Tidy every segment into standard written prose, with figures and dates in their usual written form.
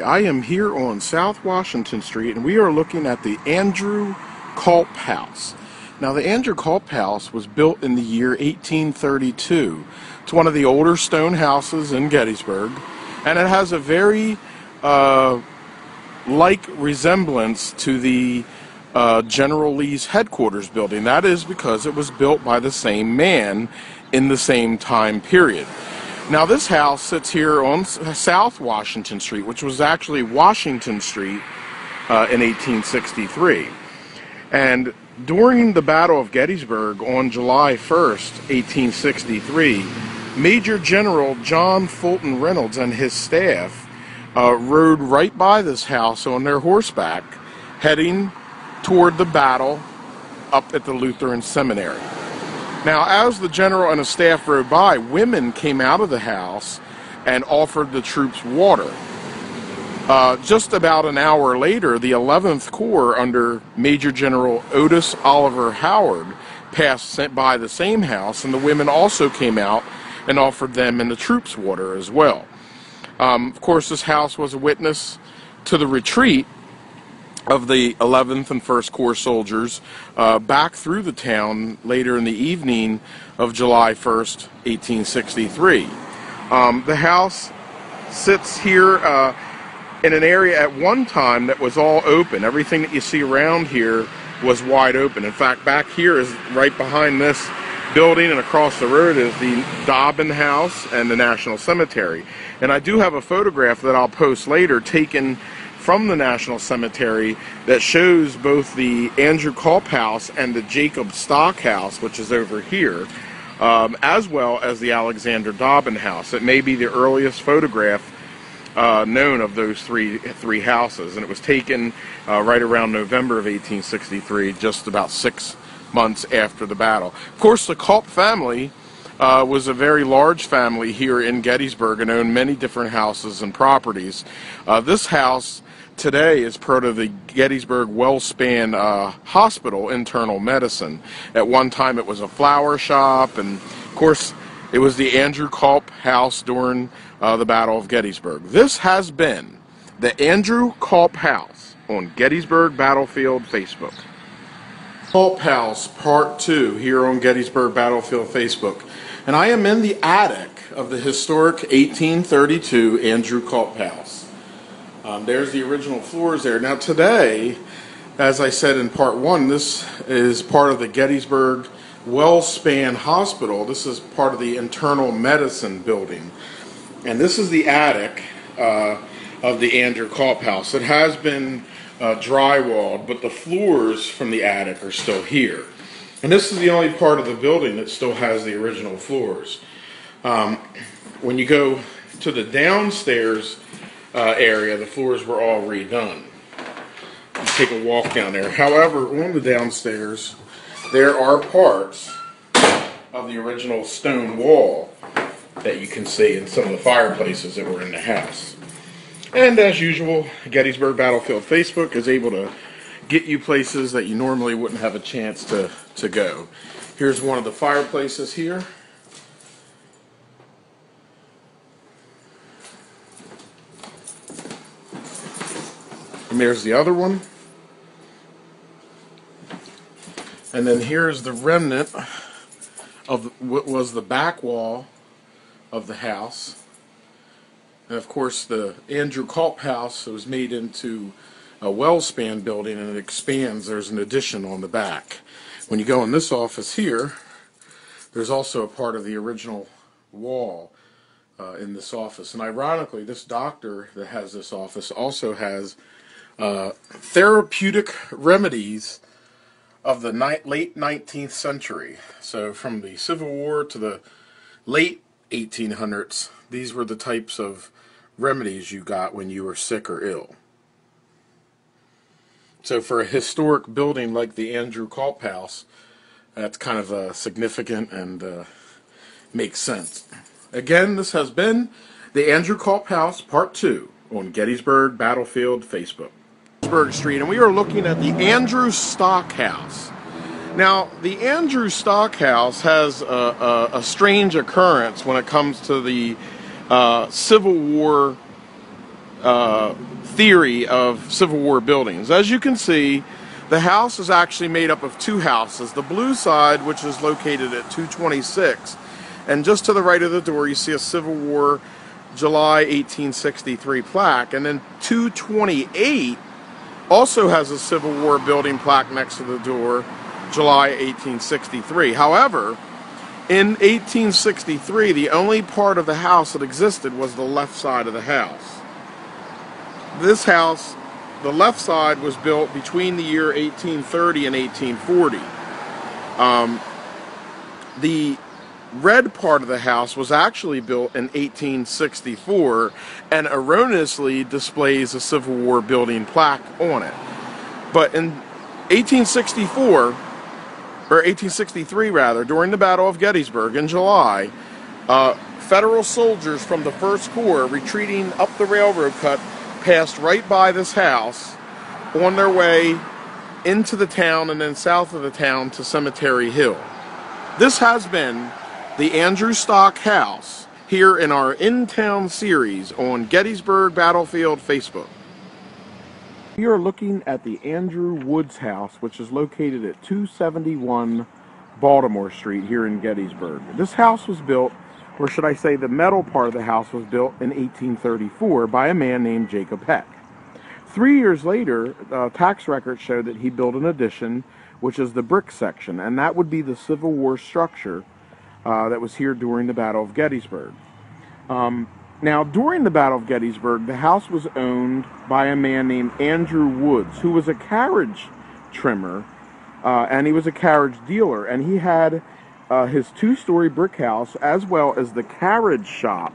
I am here on South Washington Street, and we are looking at the Andrew Culp house. Now, the Andrew Culp house was built in the year 1832. It's one of the older stone houses in Gettysburg, and it has a very like resemblance to the General Lee's headquarters building. That is because it was built by the same man in the same time period. Now, this house sits here on South Washington Street, which was actually Washington Street in 1863. And during the Battle of Gettysburg on July 1st, 1863, Major General John Fulton Reynolds and his staff rode right by this house on their horseback, heading toward the battle up at the Lutheran Seminary. Now, as the general and his staff rode by, women came out of the house and offered the troops water. Just about an hour later, the 11th Corps under Major General Otis Oliver Howard passed by the same house, and the women also came out and offered them and the troops water as well. Of course, this house was a witness to the retreat of the 11th and 1st Corps soldiers back through the town later in the evening of July 1st, 1863. The house sits here in an area at one time that was all open. Everything that you see around here was wide open. In fact, back here is right behind this building, and across the road is the Dobbin House and the National Cemetery. And I do have a photograph that I'll post later taken from the National Cemetery that shows both the Andrew Culp house and the Jacob Stock house, which is over here, as well as the Alexander Dobbin house. It may be the earliest photograph known of those three houses, and it was taken right around November of 1863, just about 6 months after the battle. Of course, the Culp family was a very large family here in Gettysburg and owned many different houses and properties. This house today is part of the Gettysburg WellSpan Hospital Internal Medicine. At one time it was a flower shop, and of course it was the Andrew Culp house during the Battle of Gettysburg. This has been the Andrew Culp house on Gettysburg Battlefield Facebook. Culp House Part 2 here on Gettysburg Battlefield Facebook. And I am in the attic of the historic 1832 Andrew Culp house. There's the original floors there. Now today, as I said in Part 1, this is part of the Gettysburg WellSpan Hospital. This is part of the internal medicine building. And this is the attic of the Andrew Culp house. It has been drywalled, but the floors from the attic are still here. And this is the only part of the building that still has the original floors. When you go to the downstairs area, the floors were all redone. You take a walk down there. However, on the downstairs, there are parts of the original stone wall that you can see in some of the fireplaces that were in the house. And as usual, Gettysburg Battlefield Facebook is able to get you places that you normally wouldn't have a chance to go. Here's one of the fireplaces here. And there's the other one. And then here's the remnant of what was the back wall of the house. And of course, the Andrew Culp house was made into a WellSpan building, and it expands. There's an addition on the back. When you go in this office here, there's also a part of the original wall in this office. And ironically, this doctor that has this office also has therapeutic remedies of the late 19th century. So from the Civil War to the late 1800s, these were the types of remedies you got when you were sick or ill. So for a historic building like the Andrew Culp house, that's kind of significant and makes sense. Again, this has been the Andrew Culp house Part 2 on Gettysburg Battlefield Facebook. Gettysburg Street, and we are looking at the Andrew Stock house. Now, the Andrew Stock house has a strange occurrence when it comes to the Civil War theory of Civil War buildings. As you can see, the house is actually made up of two houses. The blue side, which is located at 226, and just to the right of the door you see a Civil War July 1863 plaque, and then 228 also has a Civil War building plaque next to the door, July 1863. However, in 1863, the only part of the house that existed was the left side of the house. This house, the left side, was built between the year 1830 and 1840. The red part of the house was actually built in 1864 and erroneously displays a Civil War building plaque on it. But in 1864, or 1863 rather, during the Battle of Gettysburg in July, Federal soldiers from the 1st Corps retreating up the railroad cut passed right by this house on their way into the town and then south of the town to Cemetery Hill. This has been the Andrew Stock House here in our In-Town series on Gettysburg Battlefield Facebook. We are looking at the Andrew Woods House, which is located at 271 Baltimore Street here in Gettysburg. This house was built, or should I say the metal part of the house was built in 1834 by a man named Jacob Heck. 3 years later, tax records show that he built an addition, which is the brick section, and that would be the Civil War structure that was here during the Battle of Gettysburg. Now, during the Battle of Gettysburg, the house was owned by a man named Andrew Woods, who was a carriage trimmer, and he was a carriage dealer, and he had his 2-story brick house as well as the carriage shop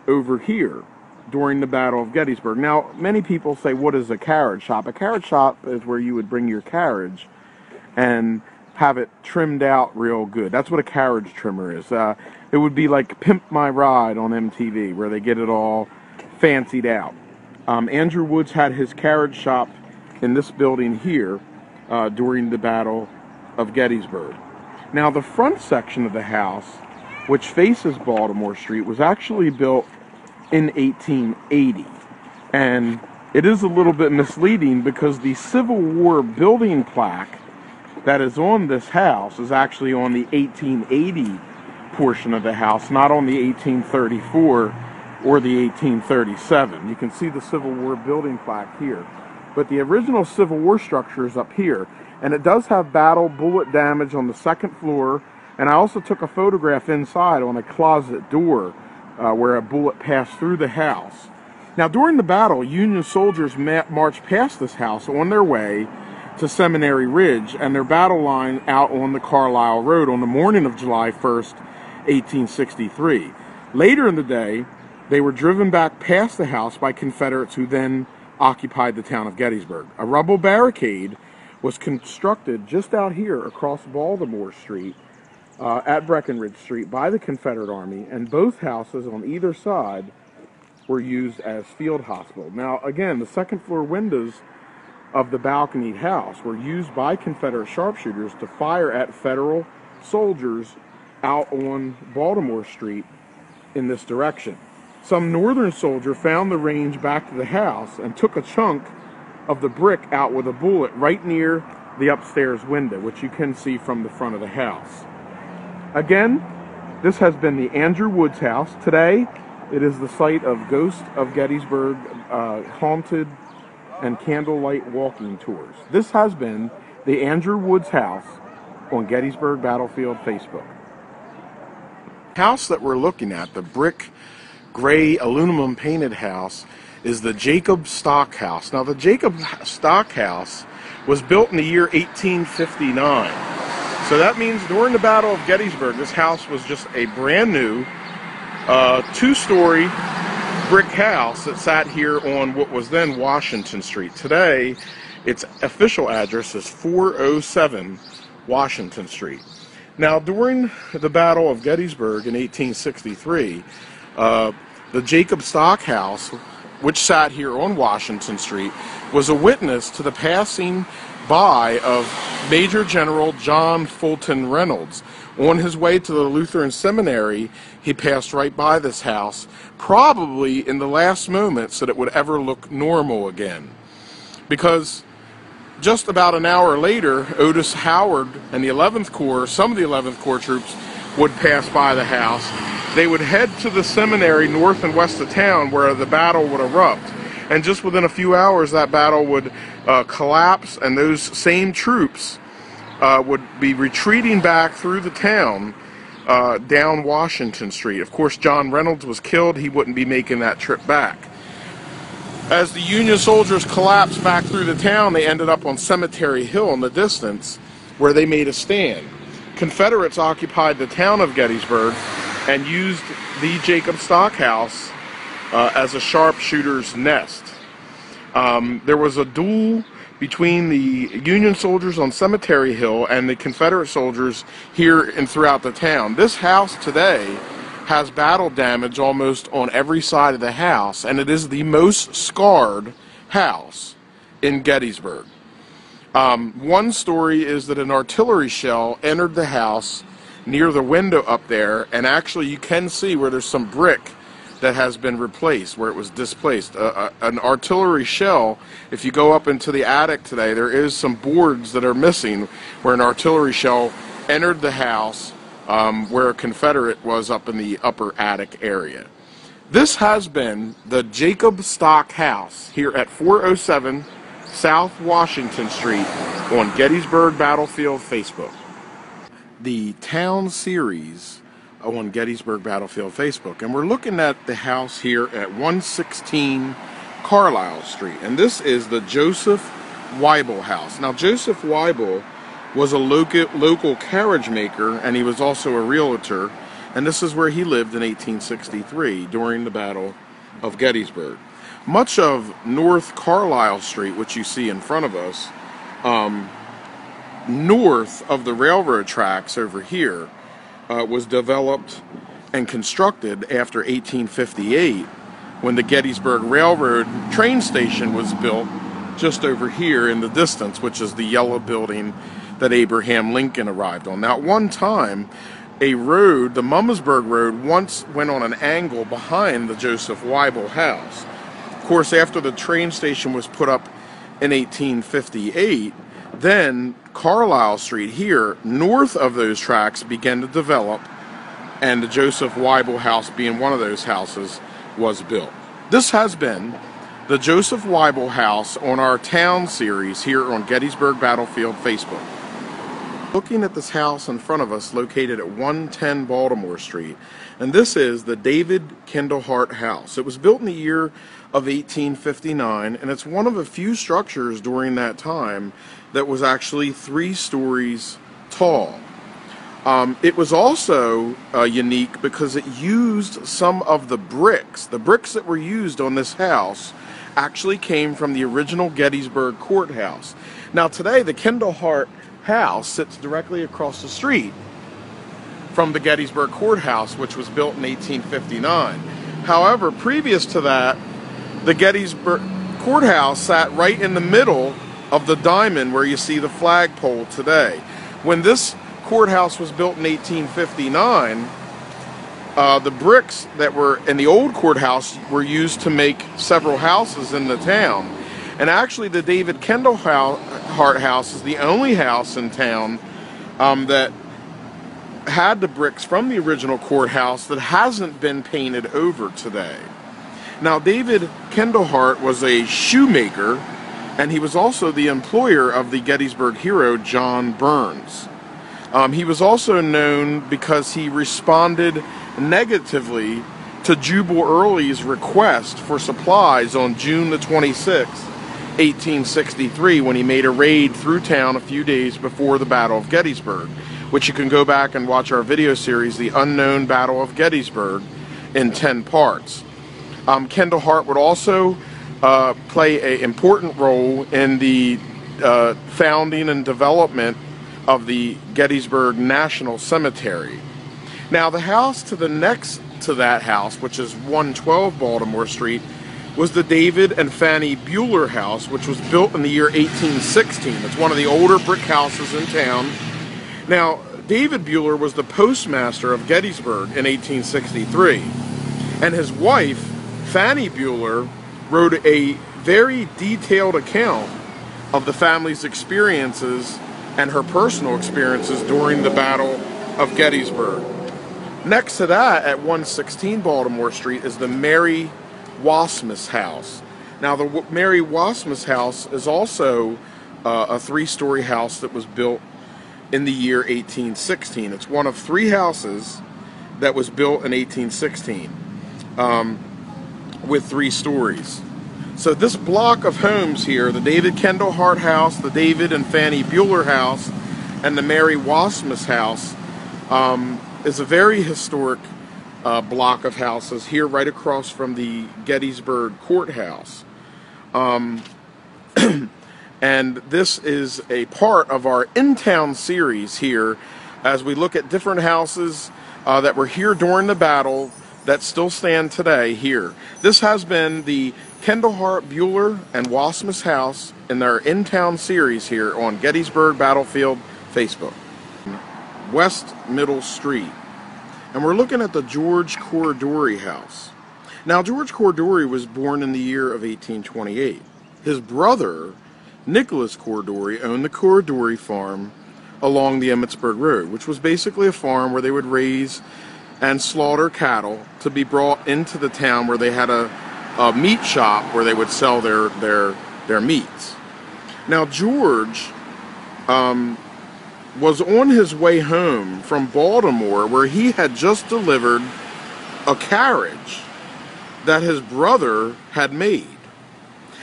over here during the Battle of Gettysburg. Now, many people say, what is a carriage shop? A carriage shop is where you would bring your carriage and have it trimmed out real good. That's what a carriage trimmer is. It would be like Pimp My Ride on MTV, where they get it all fancied out. Andrew Woods had his carriage shop in this building here during the Battle of Gettysburg. Now, the front section of the house, which faces Baltimore Street, was actually built in 1880. And it is a little bit misleading because the Civil War building plaque that is on this house is actually on the 1880 portion of the house, not on the 1834 or the 1837. You can see the Civil War building plaque here. But the original Civil War structure is up here, and it does have battle bullet damage on the 2nd floor, and I also took a photograph inside on a closet door where a bullet passed through the house. Now, during the battle, Union soldiers marched past this house on their way to Seminary Ridge and their battle line out on the Carlisle Road on the morning of July 1st, 1863. Later in the day, they were driven back past the house by Confederates who then occupied the town of Gettysburg. A rubble barricade was constructed just out here across Baltimore Street at Breckinridge Street by the Confederate Army, and both houses on either side were used as field hospitals. Now, again, the 2nd floor windows of the balconied house were used by Confederate sharpshooters to fire at Federal soldiers out on Baltimore Street in this direction. Some Northern soldier found the range back to the house and took a chunk of the brick out with a bullet right near the upstairs window, which you can see from the front of the house. Again, this has been the Andrew Woods House. Today, it is the site of Ghost of Gettysburg haunted and candlelight walking tours. This has been the Andrew Woods House on Gettysburg Battlefield Facebook. The house that we're looking at, the brick gray aluminum painted house, is the Jacob Stock House. Now, the Jacob Stock House was built in the year 1859. So that means during the Battle of Gettysburg, this house was just a brand new 2-story brick house that sat here on what was then Washington Street. Today, its official address is 407 Washington Street. Now, during the Battle of Gettysburg in 1863, the Jacob Stock House, which sat here on Washington Street, was a witness to the passing by of Major General John Fulton Reynolds. On his way to the Lutheran Seminary, he passed right by this house, probably in the last moments that it would ever look normal again. Because just about an hour later, Otis Howard and the 11th Corps, some of the 11th Corps troops, would pass by the house. They would head to the seminary north and west of town where the battle would erupt. And just within a few hours, that battle would collapse, and those same troops would be retreating back through the town down Washington Street. Of course, John Reynolds was killed. He wouldn't be making that trip back. As the Union soldiers collapsed back through the town, they ended up on Cemetery Hill in the distance, where they made a stand. Confederates occupied the town of Gettysburg and used the Jacob Stockhouse as a sharpshooter's nest. There was a duel between the Union soldiers on Cemetery Hill and the Confederate soldiers here and throughout the town. This house today has battle damage almost on every side of the house, and it is the most scarred house in Gettysburg. One story is that an artillery shell entered the house near the window up there, and actually you can see where there's some brick that has been replaced, where it was displaced. An artillery shell, if you go up into the attic today, there is some boards that are missing where an artillery shell entered the house where a Confederate was up in the upper attic area. This has been the Jacob Stockhouse here at 407 South Washington Street on Gettysburg Battlefield Facebook. The town series on Gettysburg Battlefield Facebook, and we're looking at the house here at 116 Carlisle Street, and this is the Joseph Weibull house. Now, Joseph Weibull was a local carriage maker, and he was also a realtor, and this is where he lived in 1863 during the Battle of Gettysburg. Much of North Carlisle Street, which you see in front of us, north of the railroad tracks over here, was developed and constructed after 1858, when the Gettysburg Railroad train station was built just over here in the distance, which is the yellow building that Abraham Lincoln arrived on. Now, at one time, a road, the Mummersburg Road, once went on an angle behind the Joseph Weibull house. Of course, after the train station was put up in 1858, then Carlisle Street here, north of those tracks, began to develop, and the Joseph Weibull house, being one of those houses, was built. This has been the Joseph Weibull house on our town series here on Gettysburg Battlefield Facebook. Looking at this house in front of us, located at 110 Baltimore Street, and this is the David Kendall Hart house. It was built in the year of 1859, and it's one of a few structures during that time that was actually 3 stories tall. It was also unique because it used some of the bricks. The bricks that were used on this house actually came from the original Gettysburg courthouse. Now today, the Kendall Hart house sits directly across the street from the Gettysburg courthouse, which was built in 1859. However, previous to that, the Gettysburg courthouse sat right in the middle of the diamond where you see the flagpole today. When this courthouse was built in 1859, the bricks that were in the old courthouse were used to make several houses in the town. And actually, the David Kendall Hart house is the only house in town that had the bricks from the original courthouse that hasn't been painted over today. Now, David Kendall Hart was a shoemaker, and he was also the employer of the Gettysburg hero John Burns. He was also known because he responded negatively to Jubal Early's request for supplies on June the 26th, 1863, when he made a raid through town a few days before the Battle of Gettysburg, which you can go back and watch our video series, The Unknown Battle of Gettysburg, in 10 parts. Kendall Hart would also play an important role in the founding and development of the Gettysburg National Cemetery. Now, the house to the next to that house, which is 112 Baltimore Street, was the David and Fanny Bueller house, which was built in the year 1816. It's one of the older brick houses in town. Now, David Bueller was the postmaster of Gettysburg in 1863, and his wife, Fanny Bueller, wrote a very detailed account of the family's experiences and her personal experiences during the Battle of Gettysburg. Next to that, at 116 Baltimore Street, is the Mary Wasmus house. Now, the Mary Wasmus house is also a three-story house that was built in the year 1816. It's one of three houses that was built in 1816 with 3 stories. So this block of homes here, the David Kendall Hart house, the David and Fanny Bueller house, and the Mary Wasmus house, is a very historic block of houses here right across from the Gettysburg courthouse. And this is a part of our in-town series here as we look at different houses that were here during the battle that still stand today here. This has been the Kendall Hart Bueller and Wasmus house in their in-town series here on Gettysburg Battlefield Facebook. West Middle Street. And we're looking at the George Corridori house. Now, George Corridori was born in the year of 1828. His brother, Nicholas Corridori, owned the Corridori farm along the Emmitsburg Road, which was basically a farm where they would raise and slaughter cattle to be brought into the town, where they had a meat shop where they would sell their meats. Now, George was on his way home from Baltimore, where he had just delivered a carriage that his brother had made.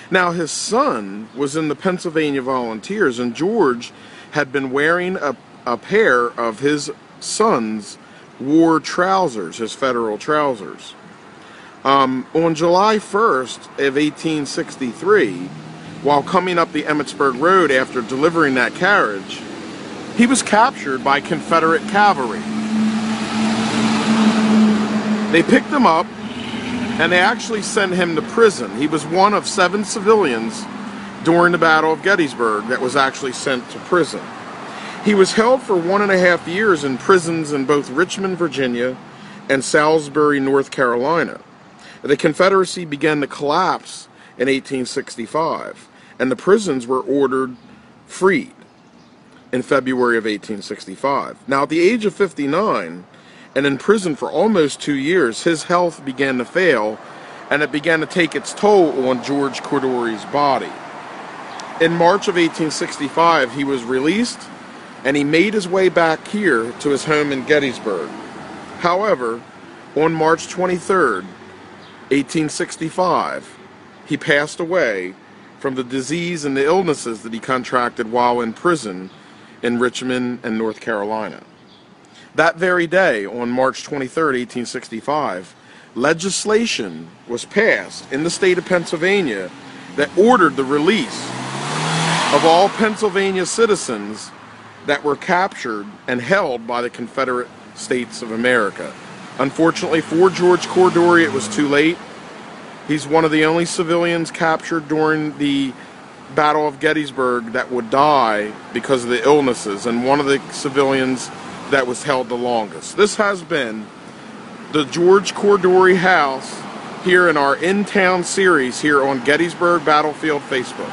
Now, his son was in the Pennsylvania Volunteers, and George had been wearing a pair of his son's war trousers, his federal trousers. On July 1st of 1863, while coming up the Emmitsburg Road after delivering that carriage, he was captured by Confederate cavalry. They picked him up, and they actually sent him to prison. He was one of 7 civilians during the Battle of Gettysburg that was actually sent to prison. He was held for 1.5 years in prisons in both Richmond, Virginia, and Salisbury, North Carolina. The Confederacy began to collapse in 1865, and the prisons were ordered freed in February of 1865. Now, at the age of 59, and in prison for almost 2 years, his health began to fail, and it began to take its toll on George Corridori's body. In March of 1865, he was released, and he made his way back here to his home in Gettysburg. However, on March 23rd, 1865, he passed away from the disease and the illnesses that he contracted while in prison in Richmond and North Carolina. That very day, on March 23rd, 1865, legislation was passed in the state of Pennsylvania that ordered the release of all Pennsylvania citizens that were captured and held by the Confederate States of America. Unfortunately for George Corridori, it was too late. He's one of the only civilians captured during the Battle of Gettysburg that would die because of the illnesses, and one of the civilians that was held the longest. This has been the George Corridori house here in our in-town series here on Gettysburg Battlefield Facebook.